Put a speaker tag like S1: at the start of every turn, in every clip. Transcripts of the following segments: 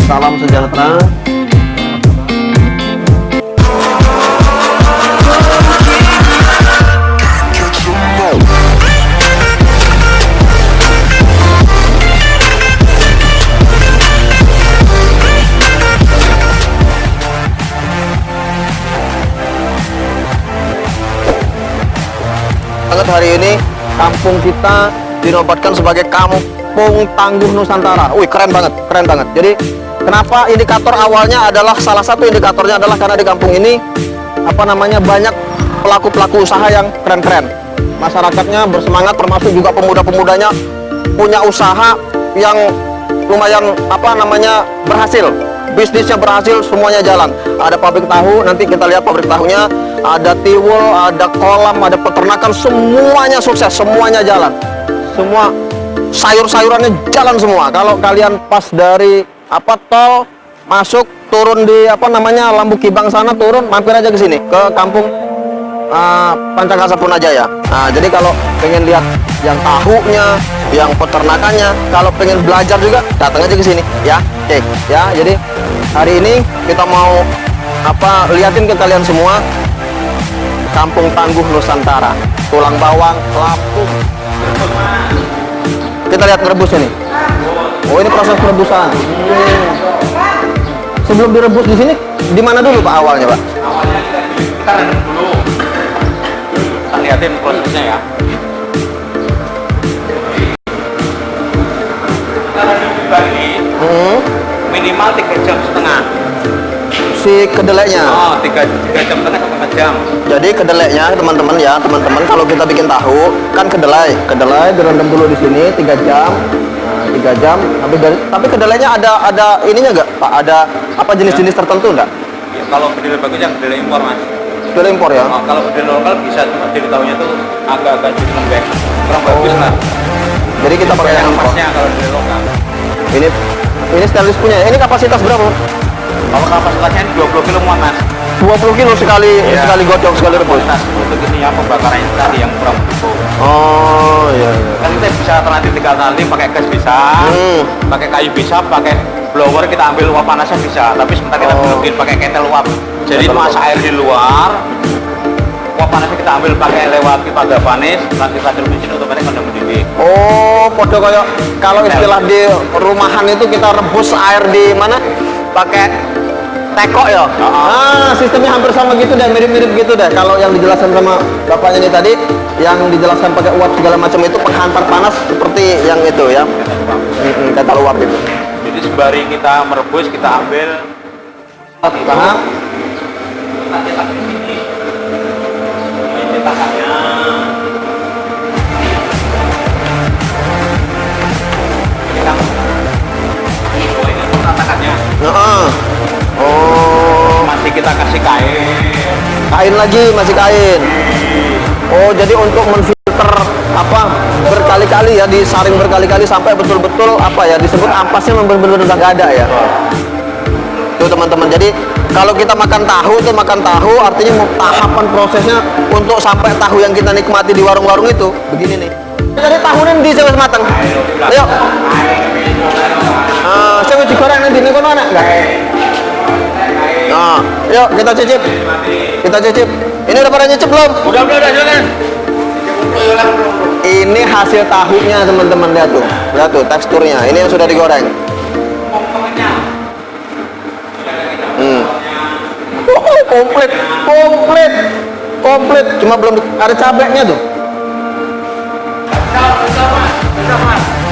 S1: salam sejahtera. Hari ini kampung kita dinobatkan sebagai Kampung Tangguh Nusantara. Wih, keren banget, keren banget. Jadi kenapa indikator awalnya adalah, salah satu indikatornya adalah karena di kampung ini banyak pelaku-pelaku usaha yang keren-keren. Masyarakatnya bersemangat, termasuk juga pemuda-pemudanya punya usaha yang lumayan berhasil. Bisnisnya berhasil, semuanya jalan. Ada pabrik tahu, nanti kita lihat pabrik tahunya, ada tiwul, ada kolam, ada peternakan, semuanya sukses, semuanya jalan. Semua sayur-sayurannya jalan semua. Kalau kalian pas dari tol masuk, turun di Lambu Kibang sana, turun, mampir aja ke sini, ke kampung Pancakasa Punajaya. Nah, jadi kalau pengen lihat yang tahunya, yang peternakannya, kalau pengen belajar juga, datang aja ke sini, ya. Oke, ya. Jadi hari ini kita mau liatin ke kalian semua Kampung Tangguh Nusantara, tulang bawang, Lampung. Kita lihat merebusnya nih. Oh, ini proses perebusan. Sebelum direbus di sini, di mana dulu Pak awalnya, Pak?
S2: Awalnya kita rendam dulu. Kita lihatin prosesnya ya. Kita rendam di Bali minimal 3,5 jam.
S1: Si kedelainya.
S2: Oh, 3 jam setengah sampai 4 jam.
S1: Jadi kedelainya teman-teman kalau kita bikin tahu kan kedelai direndam dulu di sini 3 jam. 3 jam tapi kedelainya ada ininya nggak Pak? Ada jenis-jenis tertentu nggak?
S2: Ya, kalau kedelai bagus yang kedelai impor Mas.
S1: Kedelai impor ya?
S2: Oh, kalau kedelai lokal bisa, cuma jadi tahunya tuh agak-agak jadi lembek, kurang bagus lah.
S1: Jadi kita pakai yang impor.
S2: Masnya kalau kedelai lokal.
S1: Ini stainless punya. Ini kapasitas berapa?
S2: Kalau kapasitasnya 20 kilo muat Mas.
S1: 20 kilo sekali godok, sekali rebus.
S2: Untuk ini ya pembakarannya tadi yang kurang cukup.
S1: Oh iya.
S2: Kan kita bisa alternatif nanti pakai gas bisa, pakai kayu bisa, pakai blower kita ambil uap panasnya bisa. Tapi sebentar kita bikin pakai ketel uap. Jadi masak air di luar, uap panasnya kita ambil pakai lewat pipa galvanis, nanti kita mesin otomatis udah mendidih.
S1: Oh, podo kayak kalau istilah di rumahan itu kita rebus air di mana? Pakai teko ya. Nah, sistemnya hampir sama gitu deh, mirip-mirip gitu deh. Kalau yang dijelaskan sama bapaknya ini tadi, yang dijelaskan pakai uap segala macam itu penghantar panas seperti yang itu ya. Ketel uap itu.
S2: Jadi sembari kita merebus, kita ambil
S1: Paham?
S2: Kita cetak di sini. Ini cetakannya. Ini cetakannya.
S1: Oh,
S2: masih kita kasih
S1: kain lagi, masih kain. Oh, jadi untuk menfilter berkali-kali ya, disaring berkali-kali sampai betul-betul disebut ampasnya benar-benar udah nggak ada ya. Tuh teman-teman, jadi kalau kita makan tahu artinya tahapan prosesnya untuk sampai tahu yang kita nikmati di warung-warung itu begini nih. Jadi tahunya di sini matang. Ayo. Saya mau goreng nanti ini kono anak enggak? Nah, yuk kita cicip. Ini udah pada nyicip belum?
S2: Udah jalan.
S1: Ini hasil tahunya teman-teman, lihat tuh teksturnya. Ini yang sudah digoreng. Komplit. Cuma belum ada cabenya tuh.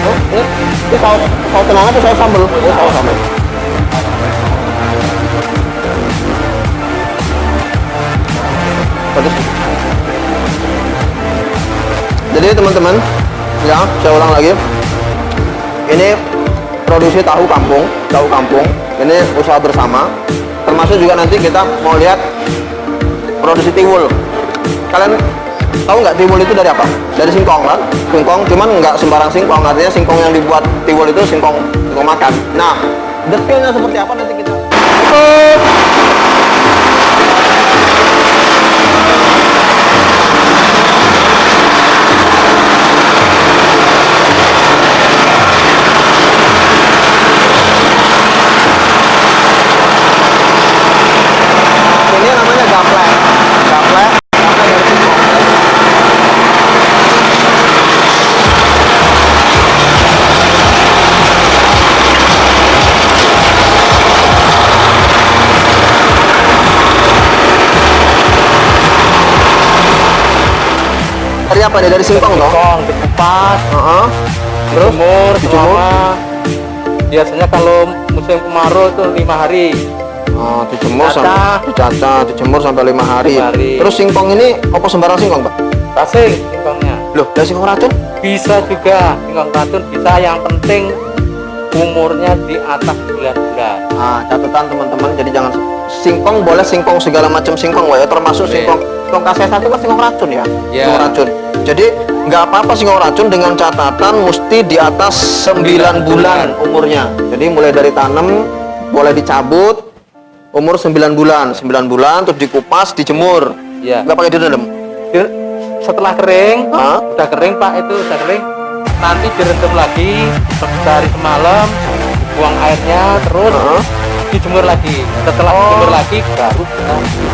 S1: Oh, ini saus tenang atau saus sambal? Oh, saus sambal. Jadi teman-teman, ya saya ulang lagi. Ini produksi tahu kampung. Ini usaha bersama. Termasuk juga nanti kita mau lihat produksi tiwul. Kalian tahu nggak tiwul itu dari apa? Dari singkong kan? Singkong, cuman nggak sembarang singkong. Artinya singkong yang dibuat tiwul itu singkong makan. Nah, detailnya seperti apa nanti kita. apa nih? Dari singkong toh?
S2: Singkong dikupas,
S1: Heeh. Terus
S2: dijemur
S1: dijemur.
S2: selama biasanya kalau musim kemarau itu 5 hari.
S1: Oh, dijemur
S2: Dicacah.
S1: dijemur sampai 5 hari.
S2: 5 hari.
S1: Terus singkong ini apa sembarang singkong, Pak?
S2: Kasing singkongnya.
S1: Loh, dari singkong racun?
S2: Bisa juga singkong racun bisa, yang penting umurnya di atas 9 bulan.
S1: Nah, catatan teman-teman, jadi jangan singkong boleh singkong segala macam singkong, Pak, ya, termasuk
S2: Boleh.
S1: singkong KC1 kan singkong racun ya.
S2: Iya.
S1: Singkong racun. Jadi nggak apa-apa singkong racun dengan catatan mesti di atas 9 bulan umurnya. Jadi mulai dari tanam boleh dicabut umur 9 bulan. 9 bulan terus dikupas, dijemur.
S2: Iya.
S1: Nggak pakai direndam.
S2: Setelah kering,
S1: Hah?
S2: udah kering Pak, itu udah kering, nanti direndam lagi sehari semalam, buang airnya, terus
S1: Hah?
S2: dijemur lagi. Setelah dijemur lagi baru kita pilih.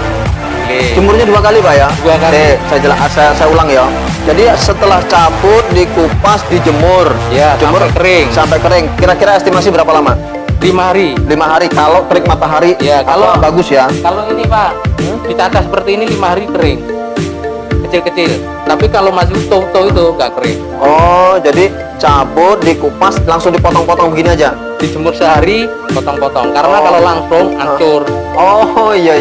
S1: Jemurnya 2 kali, Pak, ya?
S2: 2 kali.
S1: Saya ulang ya. Jadi setelah cabut, dikupas, dijemur.
S2: Ya,
S1: Jemur
S2: sampai kering.
S1: Sampai kering. Kira-kira estimasi berapa lama?
S2: 5 hari.
S1: 5 hari. Kalau terik matahari,
S2: Ya, kalau-
S1: bagus ya.
S2: Kalau ini Pak, ditata seperti ini 5 hari kering, kecil-kecil. Tapi kalau masih utuh-utuh itu nggak kering.
S1: Oh, jadi cabut, dikupas, langsung dipotong-potong begini aja.
S2: Dijemur sehari, potong-potong. Karena
S1: Oh.
S2: kalau langsung hancur.
S1: Oh, iya.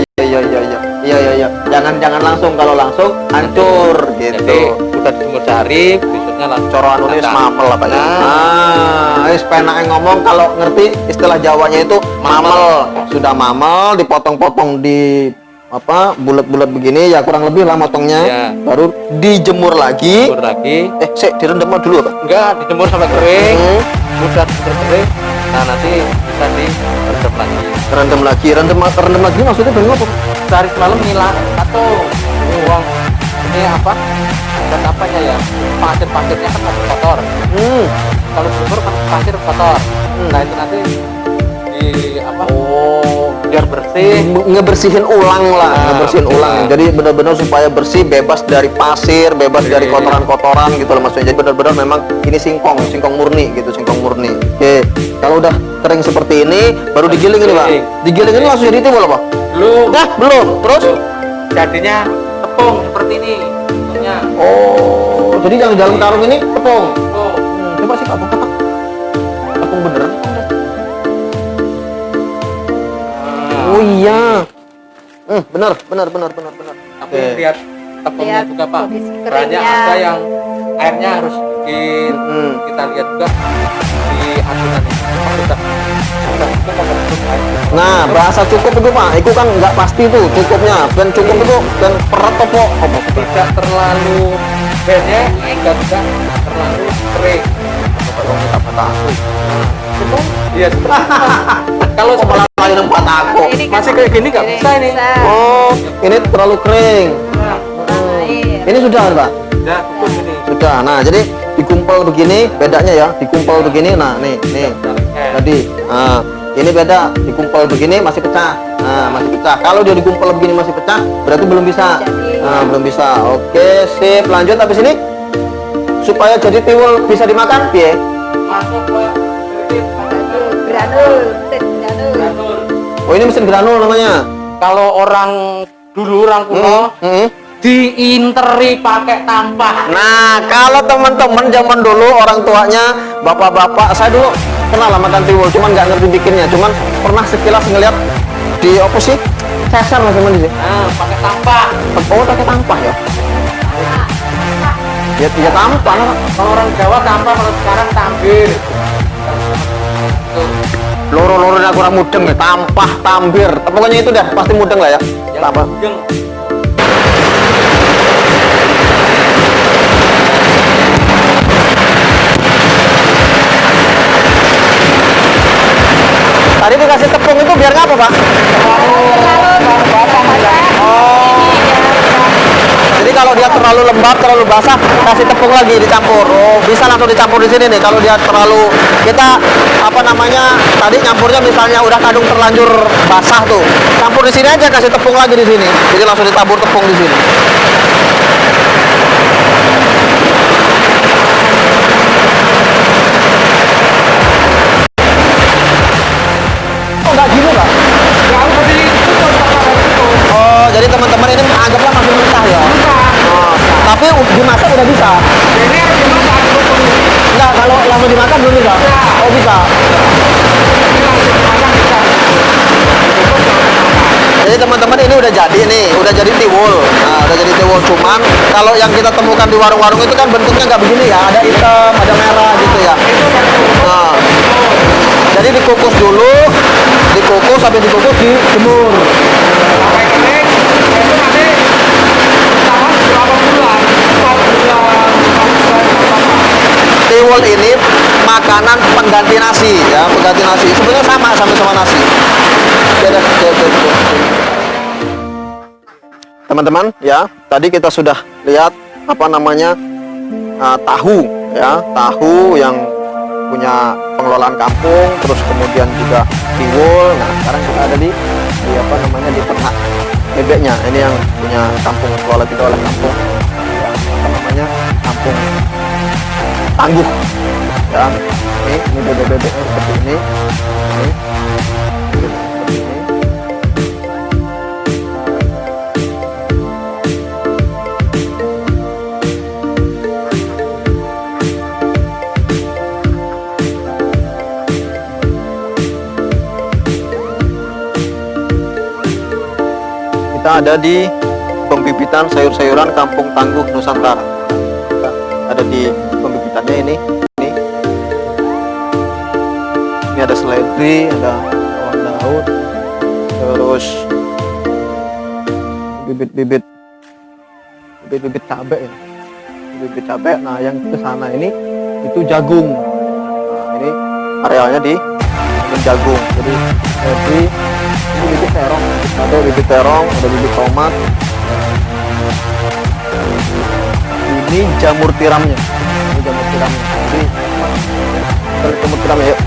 S1: Jangan langsung, kalau langsung hancur
S2: Jadi
S1: gitu.
S2: udah dijemur sehari, besoknya langsung.
S1: Coroan nulis
S2: makan.
S1: mamel apa ya?
S2: Nah.
S1: Wis penake ngomong kalau ngerti istilah Jawanya itu mamel. Sudah mamel dipotong-potong di apa bulat-bulat begini ya, kurang lebih lah motongnya.
S2: Ya.
S1: Baru dijemur lagi.
S2: Dijemur lagi.
S1: Sik direndam dulu apa?
S2: Enggak, dijemur sampai kering.
S1: Hmm.
S2: Udah dijemur kering. Nah, nanti bisa direndam lagi.
S1: Rendam lagi, rendam lagi maksudnya dengan apa?
S2: Sehari semalam nilai atau uang ini apa? Dan apanya ya? Pasir-pasirnya kan masih kotor. Kalau dijemur kan pasir kotor. Nah, itu nanti di apa? Biar bersih.
S1: Ngebersihin ulang lah,
S2: Nah,
S1: ngebersihin
S2: betul.
S1: ulang. Jadi benar-benar supaya bersih, bebas dari pasir, bebas dari
S2: Iya.
S1: kotoran-kotoran gitu loh maksudnya. Jadi benar-benar memang ini singkong murni gitu, singkong murni. Oke, kalau udah kering seperti ini, baru digiling ini, Pak.
S2: Giling.
S1: Digiling ini langsung jadi timbul apa?
S2: Belum.
S1: Nah, belum. Terus?
S2: Jadinya tepung seperti ini. Tepungnya.
S1: Oh, jadi yang di dalam karung ini tepung.
S2: Tuh.
S1: Coba sih Pak, buka Pak. Tepung beneran.
S2: Nah,
S1: Oh iya. Benar.
S2: tapi
S1: Oke.
S2: lihat tepungnya
S3: Lihat
S2: juga Pak.
S3: kondisi
S2: Banyak
S3: keringnya.
S2: ada yang airnya harus sedikit.
S1: Hmm.
S2: Kita lihat juga di adonan ini. Memang sudah cukup apa belum air.
S1: Nah, bahasa cukup itu Pak, itu kan nggak pasti tuh cukupnya. Dan cukup itu dan peret apa?
S2: Tidak terlalu banyak, dan juga terlalu kering. Cukup? Iya. Kalau sebelah
S1: Lain tempat aku.
S3: Ini kan
S2: masih kayak gini nggak
S3: ini
S2: bisa ini.
S3: bisa.
S1: Oh, ini terlalu kering.
S3: Kurang air.
S1: Ini sudah kan Pak?
S2: Ya, cukup ini.
S1: Sudah. Nah, jadi dikumpul begini, bedanya ya. Dikumpul begini. Nah, nih. Tadi. Nah, ini beda. Dikumpul begini masih pecah. Nah, masih pecah. Kalau dia dikumpul begini masih pecah, berarti belum bisa.
S3: Jadi.
S1: Nah, belum bisa. Oke, sip. Lanjut habis ini. Supaya jadi tiwul bisa dimakan, piye?
S2: Masuk Pak. Sedikit.
S3: Granul, set granul.
S2: Granul.
S1: Oh, ini mesin granul namanya.
S2: Kalau orang dulu, orang kuno,
S1: Hmm.
S2: diinteri pakai tampah.
S1: Nah, kalau teman-teman zaman dulu orang tuanya, bapak-bapak, saya dulu kenal lah makan tiwul, cuman nggak ngerti bikinnya, cuman pernah sekilas ngeliat di apa sih? Sesar mas teman di sini.
S2: Nah, pakai tampah.
S1: Oh, pakai tampah ya? Ya tampah lah.
S2: Kalau orang Jawa tampah, kalau sekarang tambir. Tuh.
S1: Loro-loronya kurang mudeng ya, tampah, tambir. Pokoknya itu dah, pasti mudeng lah ya.
S2: Yang
S1: Tampah.
S2: yang
S1: Tadi dikasih tepung itu biar ngapa Pak? Oh. Jadi kalau dia terlalu lembab, terlalu basah, kasih tepung lagi dicampur. Oh, bisa langsung dicampur di sini nih. Kalau dia terlalu, kita apa namanya? Tadi nyampurnya misalnya udah kadung terlanjur basah tuh, campur di sini aja, kasih tepung lagi di sini. Jadi langsung ditabur tepung di sini. Oh, nggak gini Pak? Oh, jadi teman-teman ini anggaplah masih mentah ya? Oh, tapi dimasak udah bisa? udah jadi tiwul. Nah, udah jadi tiwul. Cuman kalau yang kita temukan di warung-warung itu kan bentuknya nggak begini ya, ada hitam, ada merah gitu ya. Nah, jadi dikukus dulu, dikukus, habis dikukus dijemur.
S2: Sampai kering, itu nanti tahan berapa bulan? 4 bulan, 5 bulan, apa?
S1: Tiwul ini makanan pengganti nasi ya, pengganti nasi. Sebenarnya sama nasi. Teman-teman ya, tadi kita sudah lihat apa namanya tahu ya, tahu yang punya pengelolaan kampung, terus kemudian juga tiwul. Nah, sekarang kita ada di apa namanya di ternak bebeknya. Ini yang punya kampung, kelola juga oleh kampung ya, apa namanya kampung tangguh ya. Ini bebek-bebeknya seperti ini. Ini seperti ini. Kita ada di pembibitan sayur-sayuran Kampung Tangguh Nusantara. Kita ada di pembibitannya ini ada seledri, ada bawang daun, terus bibit cabai ya, bibit cabai. Nah, yang ke sana ini itu jagung. Nah, ini arealnya di jagung. Jadi seledri, ini bibit terong, ada bibit terong, ada bibit tomat. Ini jamur tiramnya. Ini jamur tiramnya. Jadi jamur tiramnya yuk.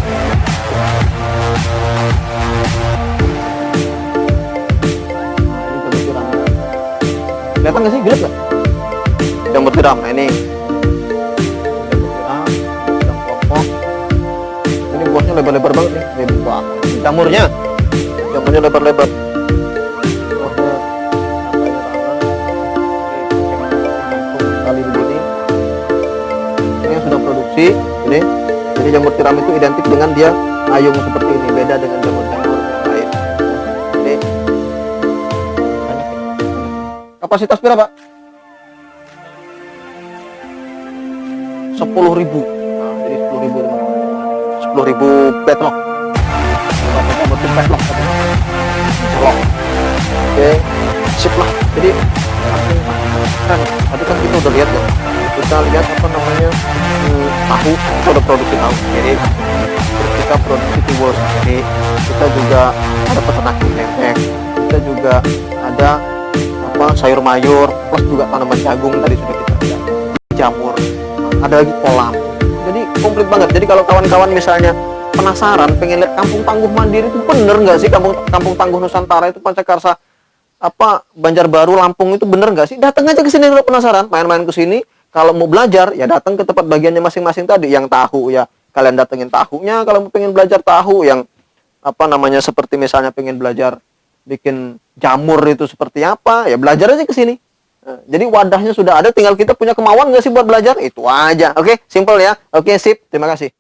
S1: Kelihatan nggak sih, gelap nggak? Jamur tiram. Nah, ini jamur tiram, kelompok. Ini buahnya lebar-lebar banget nih. Ini buah. Jamurnya lebar-lebar. Buahnya kali begini. Ini yang sudah produksi. Ini. Jadi jamur tiram itu identik dengan dia ayung seperti ini. Beda dengan jamur-jamur yang lain. Ini. Kapasitas berapa? 10.000. Nah, jadi 10.000 petlok. Betul petlok. Oke, sip lah. Jadi kan tadi kan kita udah lihat ya. Kita lihat apa namanya tahu, kita udah produksi tahu. Jadi terus kita produksi tiwul sendiri. Kita juga ada peternak bebek. Kita juga ada sayur mayur, plus juga tanaman jagung tadi sudah kita lihat, jamur, ada lagi kolam. Jadi komplit banget. Jadi kalau kawan-kawan misalnya penasaran pengen lihat Kampung Tangguh Mandiri itu bener nggak sih, Kampung Tangguh Nusantara itu Pancakarsa Banjarbaru Lampung itu bener nggak sih? Datang aja ke sini kalau penasaran, main-main ke sini. Kalau mau belajar ya datang ke tempat bagiannya masing-masing tadi. Yang tahu ya kalian datengin tahunya. Kalau mau pengen belajar tahu yang seperti misalnya pengen belajar bikin jamur itu seperti apa, ya belajar aja ke sini. Nah, jadi wadahnya sudah ada, tinggal kita punya kemauan nggak sih buat belajar, itu aja. Oke, simple ya. Oke, sip, terima kasih.